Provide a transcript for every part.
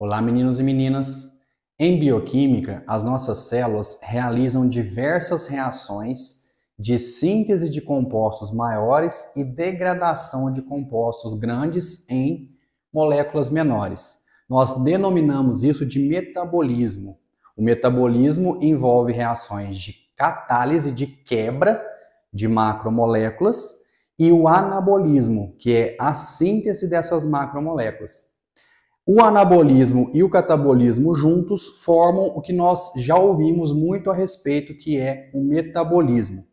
Olá, meninos e meninas! Em bioquímica, as nossas células realizam diversas reações de síntese de compostos maiores e degradação de compostos grandes em moléculas menores. Nós denominamos isso de metabolismo. O metabolismo envolve reações de catálise, de quebra de macromoléculas, e o anabolismo, que é a síntese dessas macromoléculas. O anabolismo e o catabolismo juntos formam o que nós já ouvimos muito a respeito, que é o metabolismo.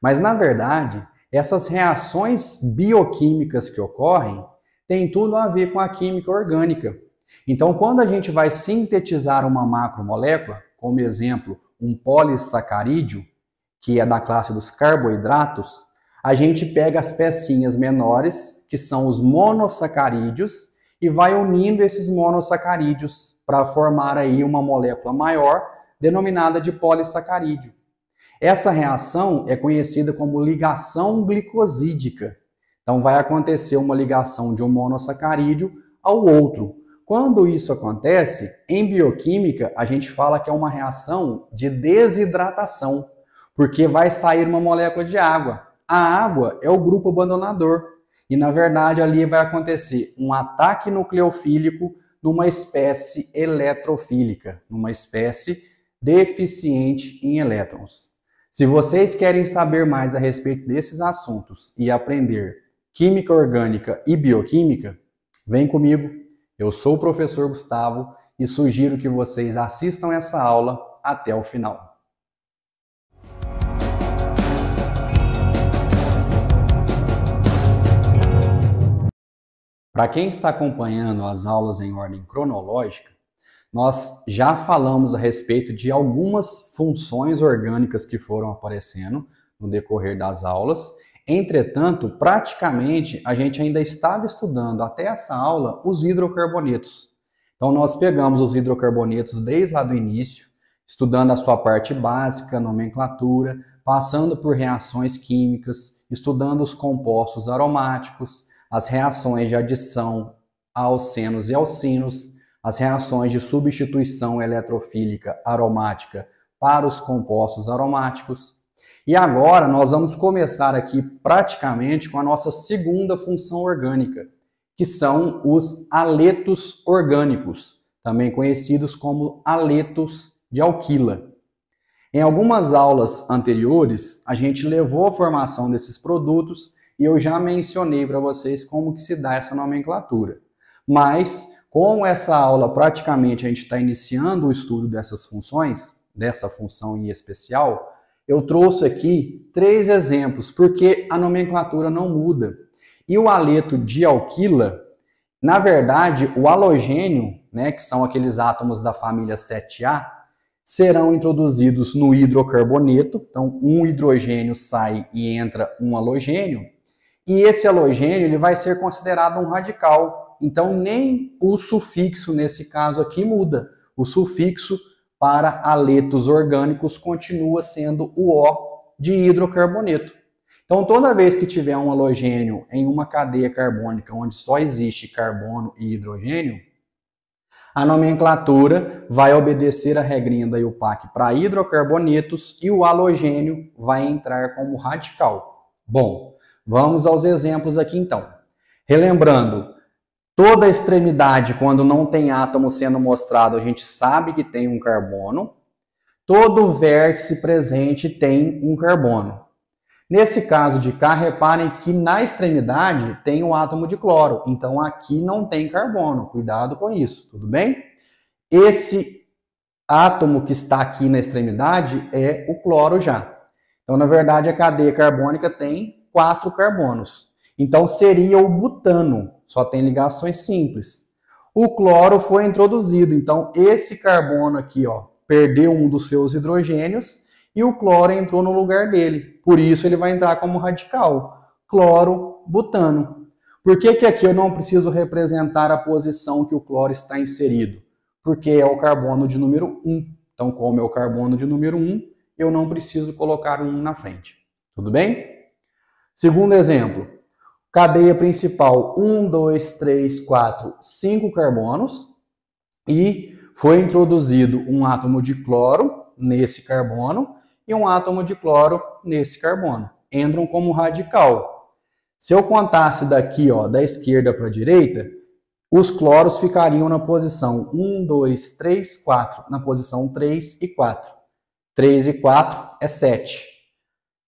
Mas, na verdade, essas reações bioquímicas que ocorrem têm tudo a ver com a química orgânica. Então, quando a gente vai sintetizar uma macromolécula, como exemplo, um polissacarídeo, que é da classe dos carboidratos, a gente pega as pecinhas menores, que são os monossacarídeos, e vai unindo esses monossacarídeos para formar aí uma molécula maior, denominada de polissacarídeo. Essa reação é conhecida como ligação glicosídica. Então vai acontecer uma ligação de um monossacarídeo ao outro. Quando isso acontece, em bioquímica, a gente fala que é uma reação de desidratação, porque vai sair uma molécula de água. A água é o grupo abandonador. E, na verdade, ali vai acontecer um ataque nucleofílico numa espécie eletrofílica, numa espécie deficiente em elétrons. Se vocês querem saber mais a respeito desses assuntos e aprender química orgânica e bioquímica, vem comigo. Eu sou o professor Gustavo e sugiro que vocês assistam essa aula até o final. Para quem está acompanhando as aulas em ordem cronológica, nós já falamos a respeito de algumas funções orgânicas que foram aparecendo no decorrer das aulas. Entretanto, praticamente a gente ainda estava estudando até essa aula os hidrocarbonetos. Então nós pegamos os hidrocarbonetos desde lá do início, estudando a sua parte básica, nomenclatura, passando por reações químicas, estudando os compostos aromáticos, as reações de adição a alcenos e alcinos, as reações de substituição eletrofílica aromática para os compostos aromáticos. E agora nós vamos começar aqui praticamente com a nossa segunda função orgânica, que são os aletos orgânicos, também conhecidos como aletos de alquila. Em algumas aulas anteriores, a gente levou a formação desses produtos e eu já mencionei para vocês como que se dá essa nomenclatura. Mas, como essa aula praticamente a gente está iniciando o estudo dessas funções, dessa função em especial, eu trouxe aqui 3 exemplos, porque a nomenclatura não muda. E o aleto de alquila, na verdade, o halogênio, né, que são aqueles átomos da família 7A, serão introduzidos no hidrocarboneto. Então, um hidrogênio sai e entra um halogênio. E esse halogênio ele vai ser considerado um radical. Então, nem o sufixo, nesse caso aqui, muda. O sufixo para aletos orgânicos continua sendo o O de hidrocarboneto. Então, toda vez que tiver um halogênio em uma cadeia carbônica onde só existe carbono e hidrogênio, a nomenclatura vai obedecer a regrinha da IUPAC para hidrocarbonetos e o halogênio vai entrar como radical. Bom, vamos aos exemplos aqui então. Relembrando, toda extremidade, quando não tem átomo sendo mostrado, a gente sabe que tem um carbono. Todo vértice presente tem um carbono. Nesse caso de cá, reparem que na extremidade tem um átomo de cloro. Então aqui não tem carbono. Cuidado com isso, tudo bem? Esse átomo que está aqui na extremidade é o cloro já. Então, na verdade, a cadeia carbônica tem 4 carbonos. Então, seria o butano, só tem ligações simples. O cloro foi introduzido, então esse carbono aqui, ó, perdeu um dos seus hidrogênios e o cloro entrou no lugar dele. Por isso, ele vai entrar como radical, cloro-butano. Por que que aqui eu não preciso representar a posição que o cloro está inserido? Porque é o carbono de número 1. Então, como é o carbono de número 1, eu não preciso colocar um 1 na frente. Tudo bem? Segundo exemplo, cadeia principal, 1, 2, 3, 4, 5 carbonos. e foi introduzido um átomo de cloro nesse carbono e um átomo de cloro nesse carbono. Entram como radical. Se eu contasse daqui, ó, da esquerda para a direita, os cloros ficariam na posição 1, 2, 3, 4, na posição 3 e 4. 3 e 4 é 7.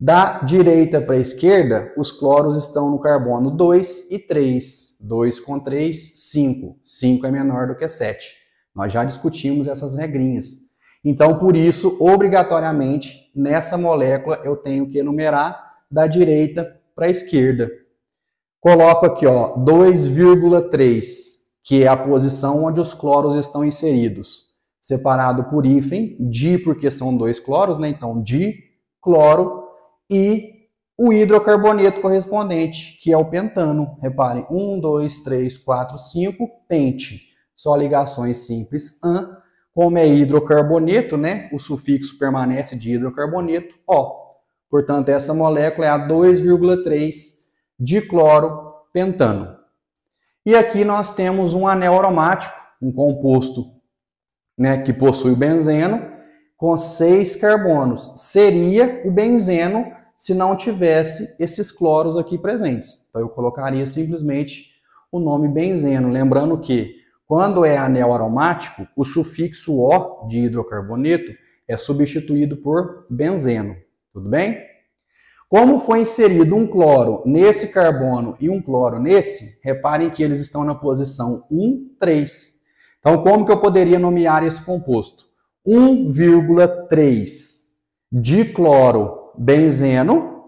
Da direita para a esquerda, os cloros estão no carbono 2 e 3. 2 com 3, 5. 5 é menor do que 7. Nós já discutimos essas regrinhas. Então, por isso, obrigatoriamente, nessa molécula, eu tenho que enumerar da direita para a esquerda. Coloco aqui, ó, 2,3, que é a posição onde os cloros estão inseridos. Separado por hífen, di porque são 2 cloros, né? Então, dicloro, e o hidrocarboneto correspondente, que é o pentano. Reparem, 1, 2, 3, 4, 5, pente. Só ligações simples, an. Como é hidrocarboneto, né? O sufixo permanece de hidrocarboneto, O. Portanto, essa molécula é a 2,3 dicloropentano. E aqui nós temos um anel aromático, um composto, né, que possui o benzeno, com 6 carbonos. Seria o benzeno se não tivesse esses cloros aqui presentes. Então eu colocaria simplesmente o nome benzeno. Lembrando que quando é anel aromático, o sufixo O de hidrocarboneto é substituído por benzeno. Tudo bem? Como foi inserido um cloro nesse carbono e um cloro nesse, reparem que eles estão na posição 1, 3. Então, como que eu poderia nomear esse composto? 1,3 diclorobenzeno,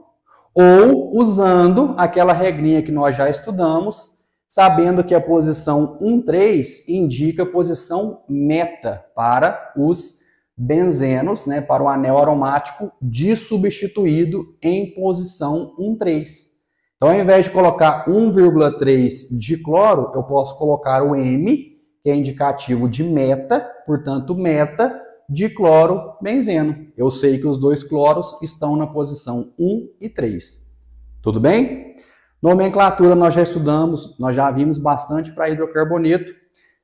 ou usando aquela regrinha que nós já estudamos, sabendo que a posição 1,3 indica a posição meta para os benzenos, né, para o anel aromático dissubstituído em posição 1,3. Então, ao invés de colocar 1,3 dicloro, eu posso colocar o M, que é indicativo de meta, portanto, meta diclorobenzeno. Eu sei que os 2 cloros estão na posição 1 e 3. Tudo bem? Nomenclatura nós já estudamos, nós já vimos bastante para hidrocarboneto.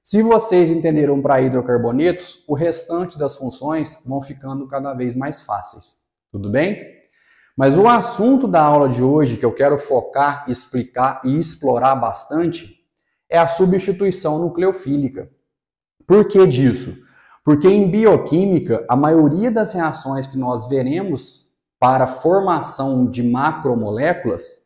Se vocês entenderam para hidrocarbonetos, o restante das funções vão ficando cada vez mais fáceis. Tudo bem? Mas o assunto da aula de hoje, que eu quero focar, explicar e explorar bastante, é a substituição nucleofílica. Por que disso? Porque em bioquímica, a maioria das reações que nós veremos para a formação de macromoléculas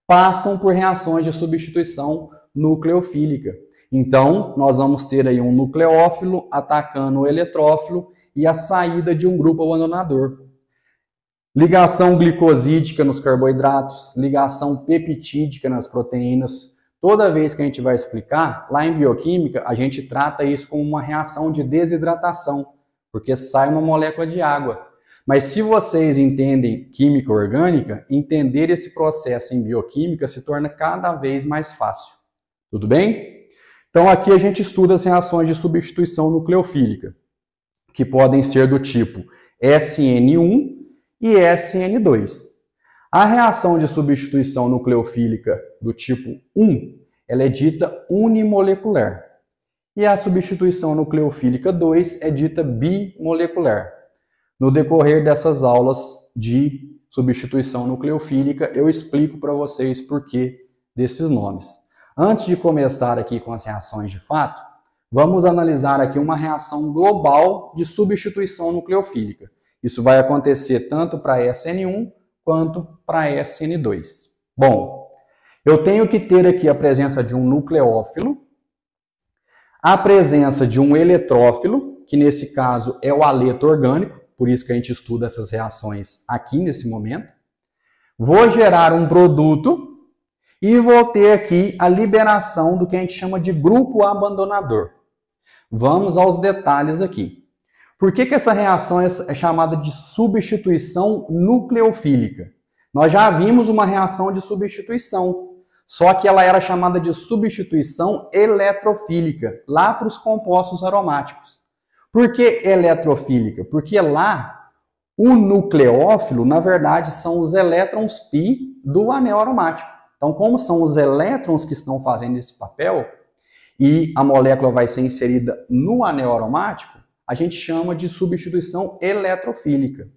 passam por reações de substituição nucleofílica. Então, nós vamos ter aí um nucleófilo atacando o eletrófilo e a saída de um grupo abandonador. Ligação glicosídica nos carboidratos, ligação peptídica nas proteínas. Toda vez que a gente vai explicar, lá em bioquímica, a gente trata isso como uma reação de desidratação, porque sai uma molécula de água. Mas se vocês entendem química orgânica, entender esse processo em bioquímica se torna cada vez mais fácil. Tudo bem? Então aqui a gente estuda as reações de substituição nucleofílica, que podem ser do tipo SN1 e SN2. A reação de substituição nucleofílica do tipo 1, ela é dita unimolecular. E a substituição nucleofílica 2 é dita bimolecular. No decorrer dessas aulas de substituição nucleofílica, eu explico para vocês por que desses nomes. Antes de começar aqui com as reações de fato, vamos analisar aqui uma reação global de substituição nucleofílica. Isso vai acontecer tanto para SN1 quanto para SN2. Bom, eu tenho que ter aqui a presença de um nucleófilo, a presença de um eletrófilo, que nesse caso é o aleto orgânico, por isso que a gente estuda essas reações aqui nesse momento. Vou gerar um produto e vou ter aqui a liberação do que a gente chama de grupo abandonador. Vamos aos detalhes aqui. Por que essa reação é chamada de substituição nucleofílica? Nós já vimos uma reação de substituição, só que ela era chamada de substituição eletrofílica, lá para os compostos aromáticos. Por que eletrofílica? Porque lá o nucleófilo, na verdade, são os elétrons π do anel aromático. Então, como são os elétrons que estão fazendo esse papel, e a molécula vai ser inserida no anel aromático, a gente chama de substituição eletrofílica.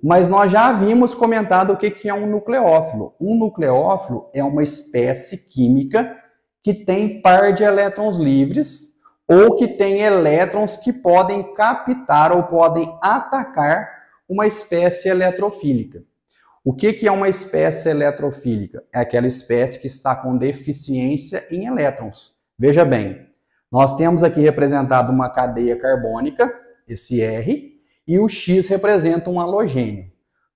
Mas nós já havíamos comentado o que é um nucleófilo. Um nucleófilo é uma espécie química que tem par de elétrons livres ou que tem elétrons que podem captar ou podem atacar uma espécie eletrofílica. O que é uma espécie eletrofílica? É aquela espécie que está com deficiência em elétrons. Veja bem, nós temos aqui representado uma cadeia carbônica, esse R, e o X representa um halogênio.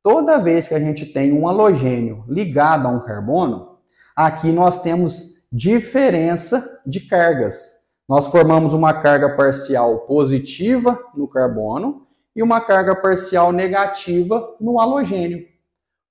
Toda vez que a gente tem um halogênio ligado a um carbono, aqui nós temos diferença de cargas. Nós formamos uma carga parcial positiva no carbono e uma carga parcial negativa no halogênio.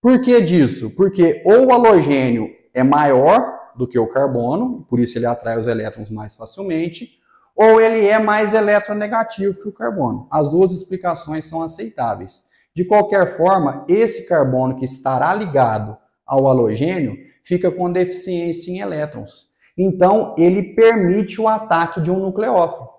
Por que disso? Porque ou o halogênio é maior do que o carbono, por isso ele atrai os elétrons mais facilmente, ou ele é mais eletronegativo que o carbono. As duas explicações são aceitáveis. De qualquer forma, esse carbono que estará ligado ao halogênio fica com deficiência em elétrons. Então, ele permite o ataque de um nucleófilo.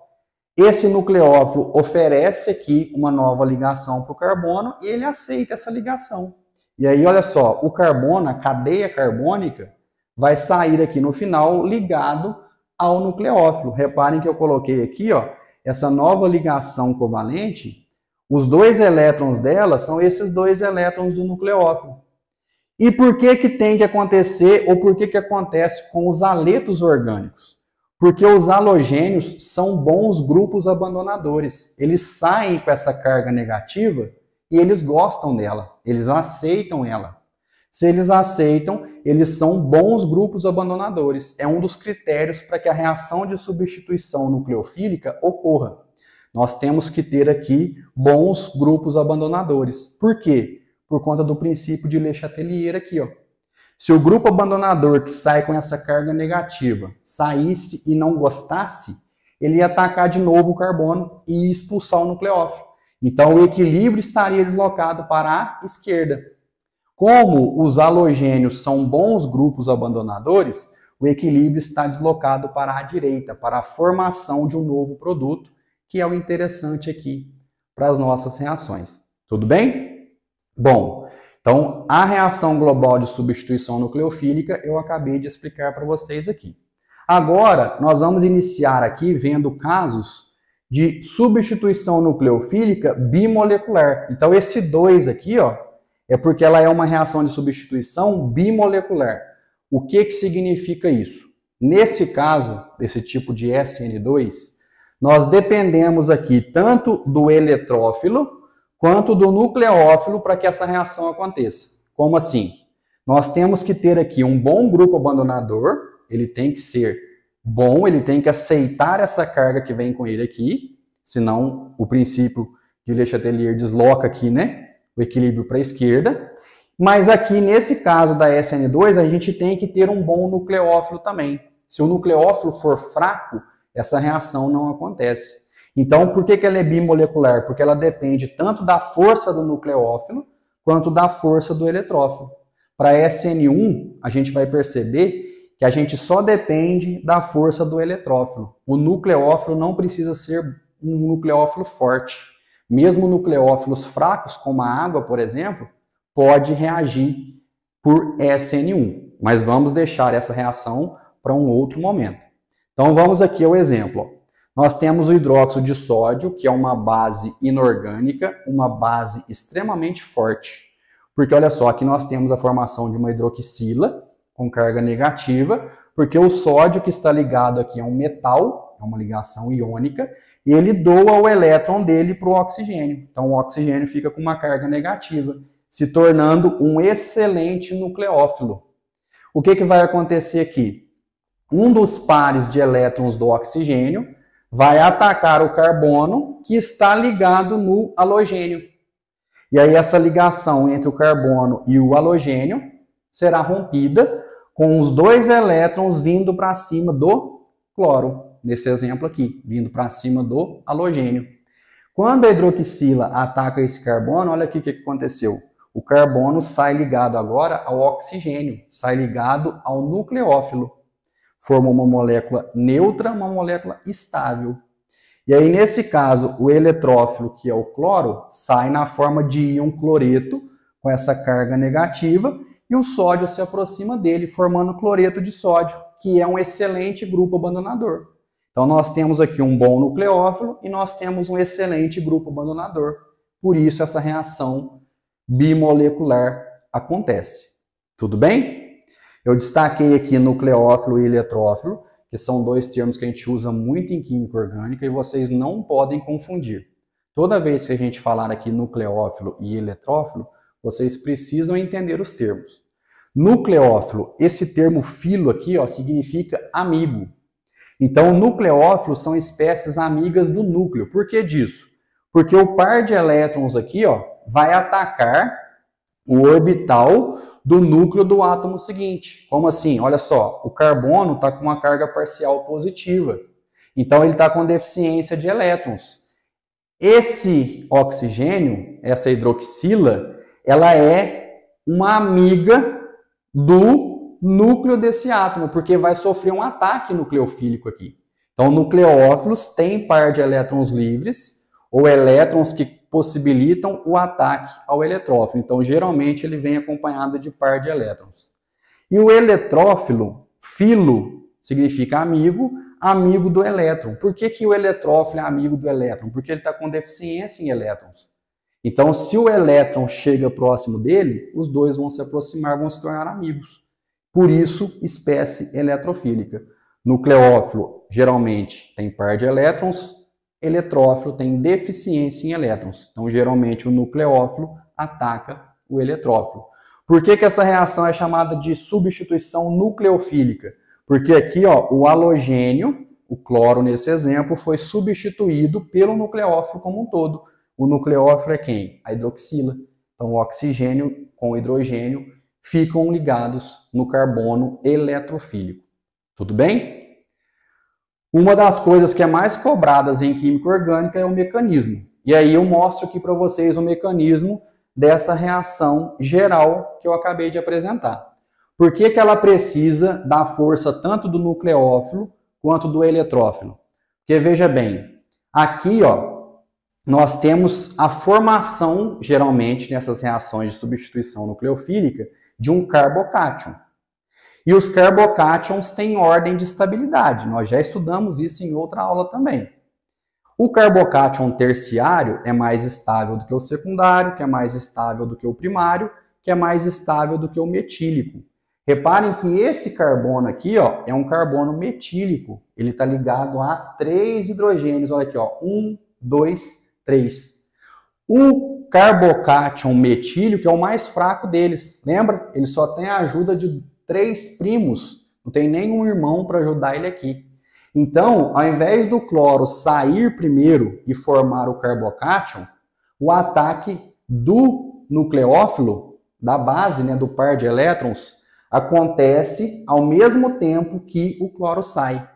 Esse nucleófilo oferece aqui uma nova ligação para o carbono e ele aceita essa ligação. E aí, olha só, o carbono, a cadeia carbônica, vai sair aqui no final ligado ao nucleófilo. Reparem que eu coloquei aqui, ó, essa nova ligação covalente, os dois elétrons dela são esses dois elétrons do nucleófilo. E por que tem que acontecer, ou por que acontece com os aletos orgânicos? Porque os halogênios são bons grupos abandonadores. Eles saem com essa carga negativa e eles gostam dela, eles aceitam ela. Se eles aceitam, eles são bons grupos abandonadores. É um dos critérios para que a reação de substituição nucleofílica ocorra. Nós temos que ter aqui bons grupos abandonadores. Por quê? Por conta do princípio de Le Chatelier aqui, ó. Se o grupo abandonador que sai com essa carga negativa saísse e não gostasse, ele ia atacar de novo o carbono e expulsar o nucleófilo. Então o equilíbrio estaria deslocado para a esquerda. Como os halogênios são bons grupos abandonadores, o equilíbrio está deslocado para a direita, para a formação de um novo produto, que é o interessante aqui para as nossas reações. Tudo bem? Bom, então a reação global de substituição nucleofílica eu acabei de explicar para vocês aqui. Agora, nós vamos iniciar aqui vendo casos de substituição nucleofílica bimolecular. Então esse 2 aqui, ó, é porque ela é uma reação de substituição bimolecular. O que significa isso? Nesse caso, desse tipo de SN2, nós dependemos aqui tanto do eletrófilo quanto do nucleófilo para que essa reação aconteça. Como assim? Nós temos que ter aqui um bom grupo abandonador, ele tem que ser bom, ele tem que aceitar essa carga que vem com ele aqui, senão o princípio de Le Chatelier desloca aqui, né? O equilíbrio para a esquerda, mas aqui nesse caso da SN2 a gente tem que ter um bom nucleófilo também. Se o nucleófilo for fraco, essa reação não acontece. Então, por que ela é bimolecular? Porque ela depende tanto da força do nucleófilo quanto da força do eletrófilo. Para SN1, a gente vai perceber que a gente só depende da força do eletrófilo. O nucleófilo não precisa ser um nucleófilo forte. Mesmo nucleófilos fracos, como a água, por exemplo, pode reagir por SN1. Mas vamos deixar essa reação para um outro momento. Então vamos aqui ao exemplo. Nós temos o hidróxido de sódio, que é uma base inorgânica, uma base extremamente forte. Porque olha só, aqui nós temos a formação de uma hidroxila com carga negativa, porque o sódio que está ligado aqui é um metal, é uma ligação iônica, e ele doa o elétron dele para o oxigênio. Então o oxigênio fica com uma carga negativa, se tornando um excelente nucleófilo. O que vai acontecer aqui? Um dos pares de elétrons do oxigênio vai atacar o carbono que está ligado no halogênio. E aí essa ligação entre o carbono e o halogênio será rompida com os dois elétrons vindo para cima do cloro. Nesse exemplo aqui, vindo para cima do halogênio. Quando a hidroxila ataca esse carbono, olha aqui o que aconteceu. O carbono sai ligado agora ao oxigênio, sai ligado ao nucleófilo, formou uma molécula neutra, uma molécula estável. E aí, nesse caso, o eletrófilo, que é o cloro, sai na forma de íon cloreto, com essa carga negativa, e o sódio se aproxima dele, formando cloreto de sódio, que é um excelente grupo abandonador. Então, nós temos aqui um bom nucleófilo e nós temos um excelente grupo abandonador. Por isso, essa reação bimolecular acontece. Tudo bem? Eu destaquei aqui nucleófilo e eletrófilo, que são dois termos que a gente usa muito em química orgânica e vocês não podem confundir. Toda vez que a gente falar aqui nucleófilo e eletrófilo, vocês precisam entender os termos. Nucleófilo, esse termo filo aqui, ó, significa amigo. Então, nucleófilos são espécies amigas do núcleo. Por que disso? Porque o par de elétrons aqui, ó, vai atacar o orbital do núcleo do átomo seguinte. Como assim? Olha só, o carbono está com uma carga parcial positiva. Então, ele está com deficiência de elétrons. Esse oxigênio, essa hidroxila, ela é uma amiga do núcleo desse átomo, porque vai sofrer um ataque nucleofílico aqui. Então, nucleófilos têm par de elétrons livres, ou elétrons que possibilitam o ataque ao eletrófilo. Então, geralmente, ele vem acompanhado de par de elétrons. E o eletrófilo, filo, significa amigo, amigo do elétron. Por que o eletrófilo é amigo do elétron? Porque ele está com deficiência em elétrons. Então, se o elétron chega próximo dele, os dois vão se aproximar, vão se tornar amigos. Por isso, espécie eletrofílica. Nucleófilo, geralmente, tem par de elétrons, eletrófilo tem deficiência em elétrons. Então, geralmente, o nucleófilo ataca o eletrófilo. Por que essa reação é chamada de substituição nucleofílica? Porque aqui, ó, o halogênio, o cloro nesse exemplo, foi substituído pelo nucleófilo como um todo. O nucleófilo é quem? A hidroxila. Então, o oxigênio com o hidrogênio ficam ligados no carbono eletrofílico. Tudo bem? Uma das coisas que é mais cobradas em química orgânica é o mecanismo. E aí eu mostro aqui para vocês o mecanismo dessa reação geral que eu acabei de apresentar. Por que ela precisa da força tanto do nucleófilo quanto do eletrófilo? Porque veja bem, aqui, ó, nós temos a formação, geralmente, nessas reações de substituição nucleofílica, de um carbocátion. E os carbocátions têm ordem de estabilidade. Nós já estudamos isso em outra aula também. O carbocátion terciário é mais estável do que o secundário, que é mais estável do que o primário, que é mais estável do que o metílico. Reparem que esse carbono aqui, ó, é um carbono metílico. Ele está ligado a 3 hidrogênios. Olha aqui, ó, 1, 2, 3. O carbocátion metílico é o mais fraco deles. Lembra? Ele só tem a ajuda de 3 primos. Não tem nenhum irmão para ajudar ele aqui. Então, ao invés do cloro sair primeiro e formar o carbocátion, o ataque do nucleófilo, da base, né, do par de elétrons, acontece ao mesmo tempo que o cloro sai.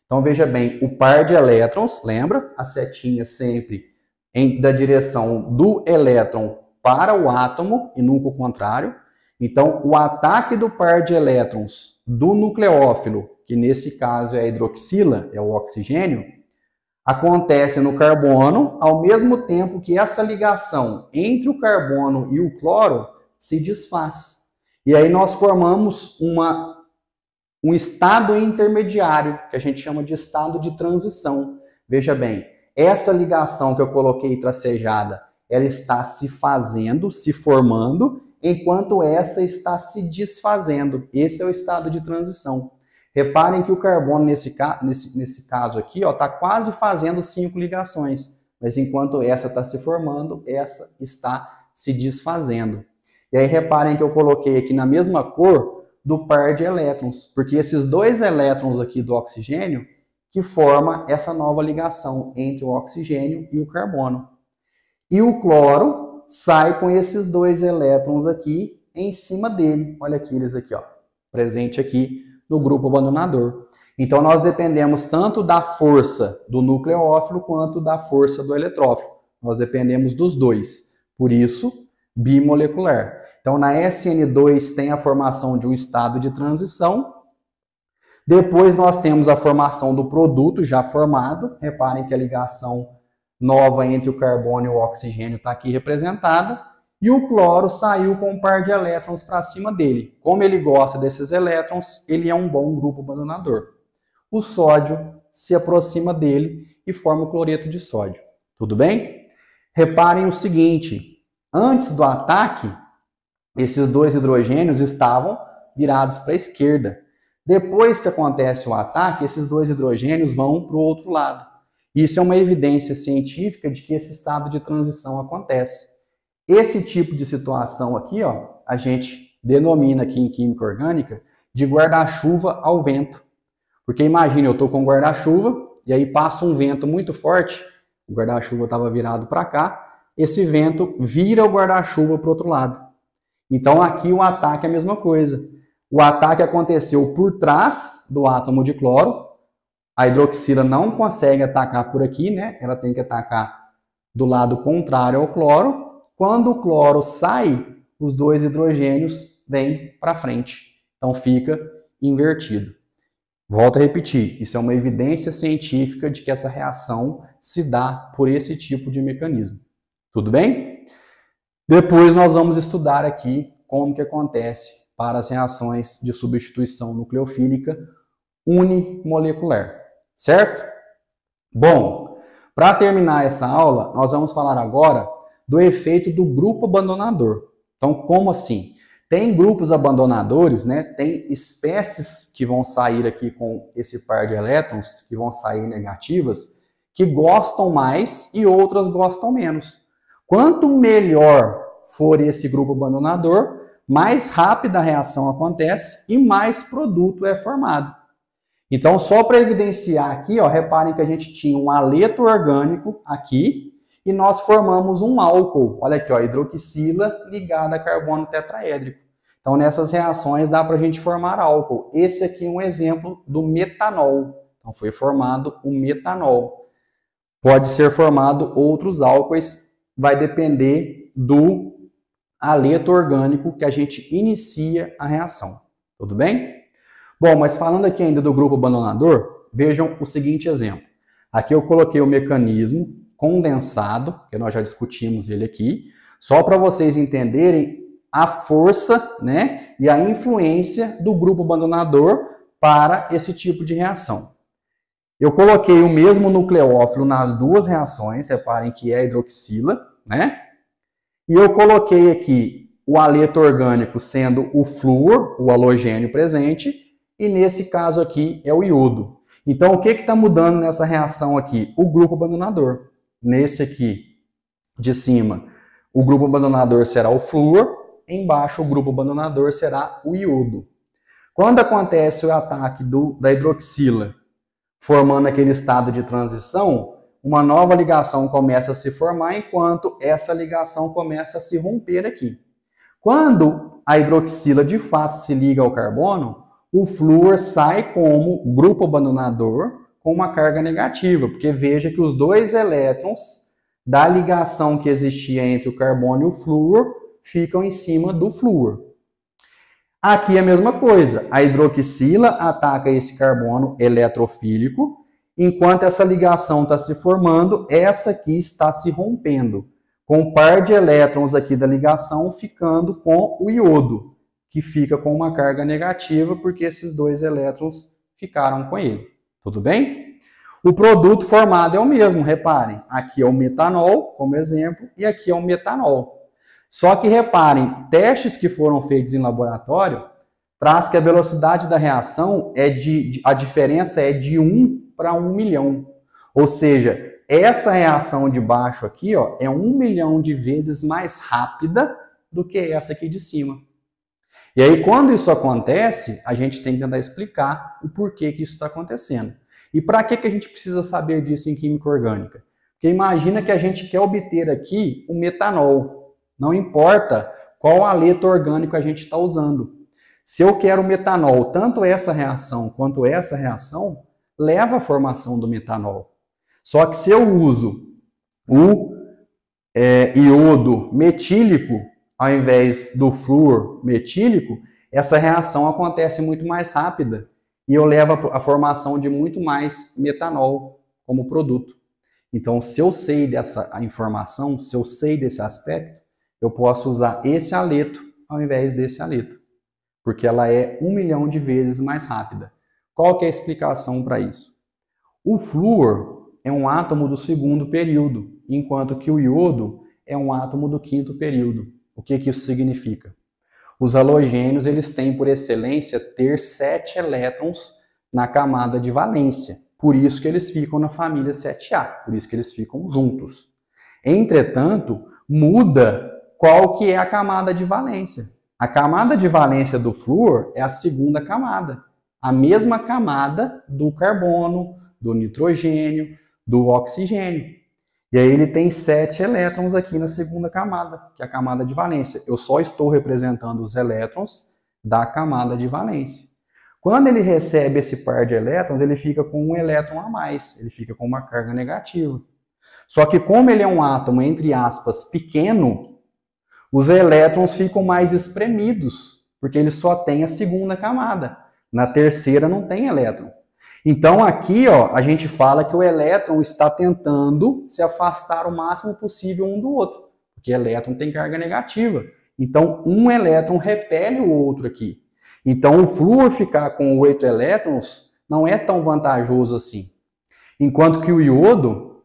Então, veja bem, o par de elétrons, lembra? A setinha sempre da direção do elétron para o átomo e nunca o contrário. Então, o ataque do par de elétrons do nucleófilo, que nesse caso é a hidroxila, é o oxigênio, acontece no carbono, ao mesmo tempo que essa ligação entre o carbono e o cloro se desfaz. E aí nós formamos um estado intermediário, que a gente chama de estado de transição. Veja bem, essa ligação que eu coloquei tracejada, ela está se fazendo, se formando, enquanto essa está se desfazendo. Esse é o estado de transição. Reparem que o carbono, nesse caso aqui, está quase fazendo 5 ligações. Mas enquanto essa está se formando, essa está se desfazendo. E aí reparem que eu coloquei aqui na mesma cor do par de elétrons. Porque esses 2 elétrons aqui do oxigênio que forma essa nova ligação entre o oxigênio e o carbono. E o cloro sai com esses 2 elétrons aqui em cima dele. Olha aqui eles aqui, ó, presente aqui no grupo abandonador. Então nós dependemos tanto da força do nucleófilo quanto da força do eletrófilo. Nós dependemos dos dois. Por isso, bimolecular. Então na SN2 tem a formação de um estado de transição. Depois nós temos a formação do produto já formado. Reparem que a ligação nova entre o carbono e o oxigênio está aqui representada. E o cloro saiu com um par de elétrons para cima dele. Como ele gosta desses elétrons, ele é um bom grupo abandonador. O sódio se aproxima dele e forma o cloreto de sódio. Tudo bem? Reparem o seguinte, antes do ataque, esses dois hidrogênios estavam virados para a esquerda. Depois que acontece o ataque, esses dois hidrogênios vão para o outro lado. Isso é uma evidência científica de que esse estado de transição acontece. Esse tipo de situação aqui, ó, a gente denomina aqui em química orgânica de guarda-chuva ao vento. Porque imagine, eu estou com um guarda-chuva e aí passa um vento muito forte, o guarda-chuva estava virado para cá, esse vento vira o guarda-chuva para o outro lado. Então aqui o ataque é a mesma coisa. O ataque aconteceu por trás do átomo de cloro, a hidroxila não consegue atacar por aqui, né? Ela tem que atacar do lado contrário ao cloro. Quando o cloro sai, os dois hidrogênios vêm para frente. Então fica invertido. Volto a repetir, isso é uma evidência científica de que essa reação se dá por esse tipo de mecanismo. Tudo bem? Depois nós vamos estudar aqui como que acontece para as reações de substituição nucleofílica unimolecular, certo? Bom, para terminar essa aula, nós vamos falar agora do efeito do grupo abandonador. Então, como assim? Tem grupos abandonadores, né? Tem espécies que vão sair aqui com esse par de elétrons, que vão sair negativas, que gostam mais e outras gostam menos. Quanto melhor for esse grupo abandonador, mais rápida a reação acontece e mais produto é formado. Então, só para evidenciar aqui, ó, reparem que a gente tinha um haleto orgânico aqui e nós formamos um álcool. Olha aqui, ó, hidroxila ligada a carbono tetraédrico. Então, nessas reações dá para a gente formar álcool. Esse aqui é um exemplo do metanol. Então, foi formado o metanol. Pode ser formado outros álcoois, vai depender do haleto orgânico que a gente inicia a reação. Tudo bem? Bom, mas falando aqui ainda do grupo abandonador, vejam o seguinte exemplo. Aqui eu coloquei o mecanismo condensado, que nós já discutimos ele aqui, só para vocês entenderem a força, né, e a influência do grupo abandonador para esse tipo de reação. Eu coloquei o mesmo nucleófilo nas duas reações, reparem que é a hidroxila, né? E eu coloquei aqui o haleto orgânico sendo o flúor, o halogênio presente, e nesse caso aqui é o iodo. Então, o que está mudando nessa reação aqui? O grupo abandonador. Nesse aqui de cima, o grupo abandonador será o flúor, embaixo o grupo abandonador será o iodo. Quando acontece o ataque da hidroxila, formando aquele estado de transição, uma nova ligação começa a se formar, enquanto essa ligação começa a se romper aqui. Quando a hidroxila de fato se liga ao carbono, o flúor sai como grupo abandonador com uma carga negativa, porque veja que os dois elétrons da ligação que existia entre o carbono e o flúor ficam em cima do flúor. Aqui é a mesma coisa, a hidroxila ataca esse carbono eletrofílico, enquanto essa ligação está se formando, essa aqui está se rompendo, com um par de elétrons aqui da ligação ficando com o iodo, que fica com uma carga negativa, porque esses dois elétrons ficaram com ele. Tudo bem? O produto formado é o mesmo, reparem. Aqui é o metanol, como exemplo, e aqui é o metanol. Só que reparem, testes que foram feitos em laboratório traz que a velocidade da reação a diferença é de 1 para 1 milhão. Ou seja, essa reação de baixo aqui, ó, é 1 milhão de vezes mais rápida do que essa aqui de cima. E aí, quando isso acontece, a gente tem que tentar explicar o porquê que isso está acontecendo. E para que a gente precisa saber disso em química orgânica? Porque imagina que a gente quer obter aqui o metanol. Não importa qual haleto orgânico a gente está usando. Se eu quero metanol, tanto essa reação quanto essa reação, leva à formação do metanol. Só que se eu uso o iodo metílico, ao invés do flúor metílico, essa reação acontece muito mais rápida. e eu levo a formação de muito mais metanol como produto. Então, se eu sei dessa informação, se eu sei desse aspecto, eu posso usar esse haleto ao invés desse haleto, porque ela é 1 milhão de vezes mais rápida. Qual que é a explicação para isso? O flúor é um átomo do segundo período, enquanto que o iodo é um átomo do quinto período. O que isso significa? Os halogênios, eles têm por excelência ter 7 elétrons na camada de valência. Por isso que eles ficam na família 7A, por isso que eles ficam juntos. Entretanto, muda qual que é a camada de valência. A camada de valência do flúor é a segunda camada, a mesma camada do carbono, do nitrogênio, do oxigênio. E aí ele tem 7 elétrons aqui na segunda camada, que é a camada de valência. Eu só estou representando os elétrons da camada de valência. Quando ele recebe esse par de elétrons, ele fica com um elétron a mais, ele fica com uma carga negativa. Só que como ele é um átomo, entre aspas, pequeno, os elétrons ficam mais espremidos, porque ele só tem a segunda camada. Na terceira não tem elétron. Então aqui, ó, a gente fala que o elétron está tentando se afastar o máximo possível um do outro, porque elétron tem carga negativa. Então um elétron repele o outro aqui. Então o flúor ficar com 8 elétrons não é tão vantajoso assim. Enquanto que o iodo,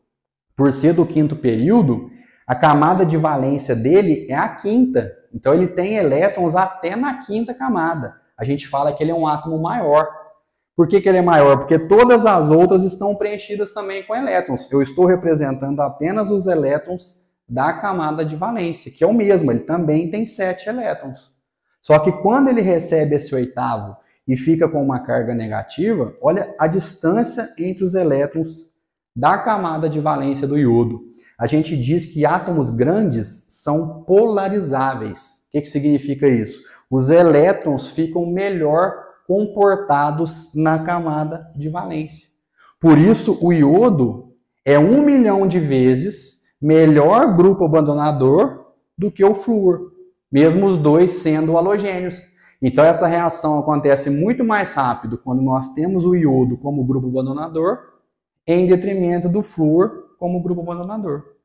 por ser do quinto período, a camada de valência dele é a quinta. Então ele tem elétrons até na quinta camada. A gente fala que ele é um átomo maior. Por que ele é maior? Porque todas as outras estão preenchidas também com elétrons. Eu estou representando apenas os elétrons da camada de valência, que é o mesmo, ele também tem 7 elétrons. Só que quando ele recebe esse oitavo e fica com uma carga negativa, olha a distância entre os elétrons da camada de valência do iodo. A gente diz que átomos grandes são polarizáveis. O que significa isso? Os elétrons ficam melhor comportados na camada de valência. Por isso, o iodo é 1 milhão de vezes melhor grupo abandonador do que o flúor, mesmo os dois sendo halogênios. Então, essa reação acontece muito mais rápido quando nós temos o iodo como grupo abandonador, em detrimento do flúor como grupo abandonador.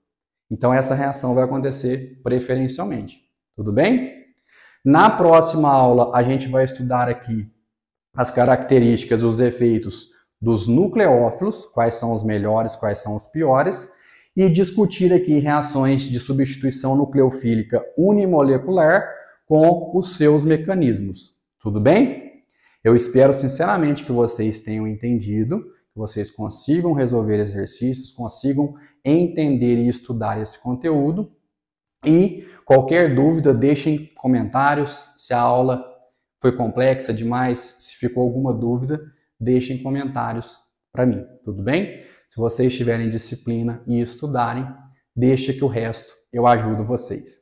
Então, essa reação vai acontecer preferencialmente. Tudo bem? Na próxima aula, a gente vai estudar aqui as características, os efeitos dos nucleófilos, quais são os melhores, quais são os piores, e discutir aqui reações de substituição nucleofílica unimolecular com os seus mecanismos. Tudo bem? Eu espero sinceramente que vocês tenham entendido, que vocês consigam resolver exercícios, consigam entender e estudar esse conteúdo. E qualquer dúvida, deixem comentários. Se a aula foi complexa demais, se ficou alguma dúvida, deixem comentários para mim, tudo bem? Se vocês tiverem disciplina e estudarem, deixa que o resto eu ajudo vocês.